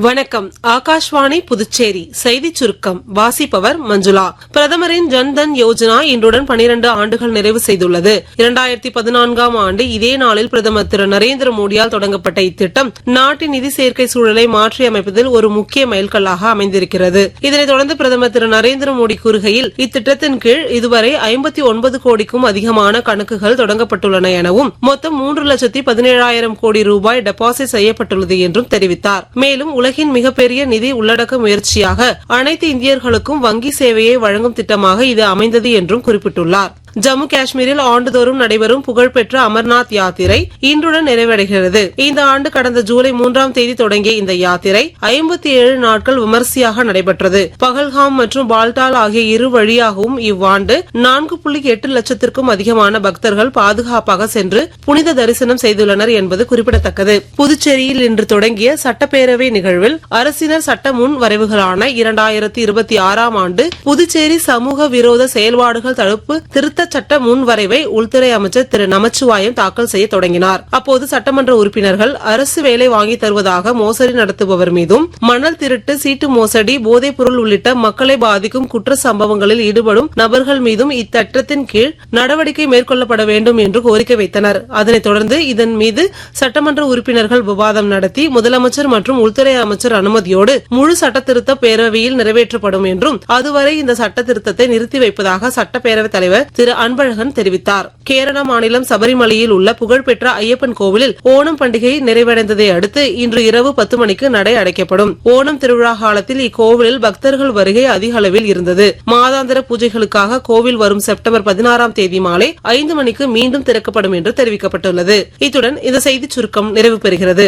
வணக்கம். ஆகாஷ்வாணி புதுச்சேரி செய்திச் சுருக்கம் வாசிப்பவர் மஞ்சுளா. பிரதமரின் ஜன்தன் யோஜனா இன்றுடன் 12 ஆண்டுகள் நிறைவு செய்துள்ளது. 2014ஆம் ஆண்டு இதே நாளில் பிரதமர் திரு நரேந்திர மோடியால் தொடங்கப்பட்ட இத்திட்டம் நாட்டின் நிதி சேர்க்கை சூழலை மாற்றியமைப்பதில் ஒரு முக்கிய மைல்கல்லாக அமைந்திருக்கிறது. இதனைத் தொடர்ந்து பிரதமர் திரு நரேந்திர மோடி கூறுகையில், இத்திட்டத்தின் கீழ் இதுவரை 59 கோடிக்கும் அதிகமான கணக்குகள் தொடங்கப்பட்டுள்ளன எனவும் மொத்தம் 3,17,000 கோடி ரூபாய் டெபாசிட் செய்யப்பட்டுள்ளது என்றும் தெரிவித்தார். மேலும் உலகின் மிகப்பெரிய நிதி உள்ளடக்க முயற்சியாக அனைத்து இந்தியர்களுக்கும் வங்கி சேவையை வழங்கும் திட்டமாக இது அமைந்தது என்றும் குறிப்பிட்டுள்ளார். ஜம்மு காஷ்மீரில் ஆண்டுதோறும் நடைபெறும் புகழ்பெற்ற அமர்நாத் யாத்திரை இன்றுடன் நிறைவடைகிறது. இந்த ஆண்டு கடந்த ஜூலை 3ஆம் தேதி தொடங்கிய இந்த யாத்திரை 57 நாட்கள் விமரிசையாக நடைபெற்றது. பகல்காம் மற்றும் பால்டால் ஆகிய இரு வழியாகவும் இவ்வாண்டு 4.8 லட்சத்திற்கும் அதிகமான பக்தர்கள் பாதுகாப்பாக சென்று புனித தரிசனம் செய்துள்ளனர் என்பது குறிப்பிடத்தக்கது. புதுச்சேரியில் இன்று தொடங்கிய சட்டப்பேரவை நிகழ்வில் அரசினர் சட்ட முன் வரைவுகளான 2026ஆம் ஆண்டு புதுச்சேரி சமூக விரோத செயல்பாடுகள் தடுப்பு திருத்த சட்ட முன்வரைவை உள்துறை அமைச்சர் திரு நமச்சிவாயம் தாக்கல் செய்ய தொடங்கினார். அப்போது சட்டமன்ற உறுப்பினர்கள் அரசு வேலை வாங்கி தருவதாக மோசடி நடத்துபவர் மீதும், மணல் திருட்டு, சீட்டு மோசடி, போதைப் பொருள் உள்ளிட்ட மக்களை பாதிக்கும் குற்ற சம்பவங்களில் ஈடுபடும் நபர்கள் மீதும் இத்திட்டத்தின் கீழ் நடவடிக்கை மேற்கொள்ளப்பட வேண்டும் என்று கோரிக்கை வைத்தனர். அதனைத் தொடர்ந்து இதன் மீது சட்டமன்ற உறுப்பினர்கள் விவாதம் நடத்தி முதலமைச்சர் மற்றும் உள்துறை அமைச்சர் அனுமதியோடு முழு சட்டத்திருத்த பேரவையில் நிறைவேற்றப்படும் என்றும் அதுவரை இந்த சட்டத்திருத்தத்தை நிறுத்தி வைப்பதாக சட்டப்பேரவைத் தலைவர் திரு அன்பழகன் தெரிவித்தார். கேரள மாநிலம் சபரிமலையில் உள்ள புகழ்பெற்ற ஐயப்பன் கோவிலில் ஓணம் பண்டிகை நிறைவடைந்ததை அடுத்து இன்று இரவு 10 மணிக்கு நடை அடைக்கப்படும். ஓணம் திருவிழா காலத்தில் இக்கோவிலில் பக்தர்கள் வருகை அதிக அளவில் இருந்தது. மாதாந்திர பூஜைகளுக்காக கோவில் வரும் செப்டம்பர் 16ஆம் தேதி மாலை 5 மணிக்கு மீண்டும் திறக்கப்படும் என்று தெரிவிக்கப்பட்டுள்ளது. இத்துடன் இந்த செய்திச் சுருக்கம் நிறைவு பெறுகிறது.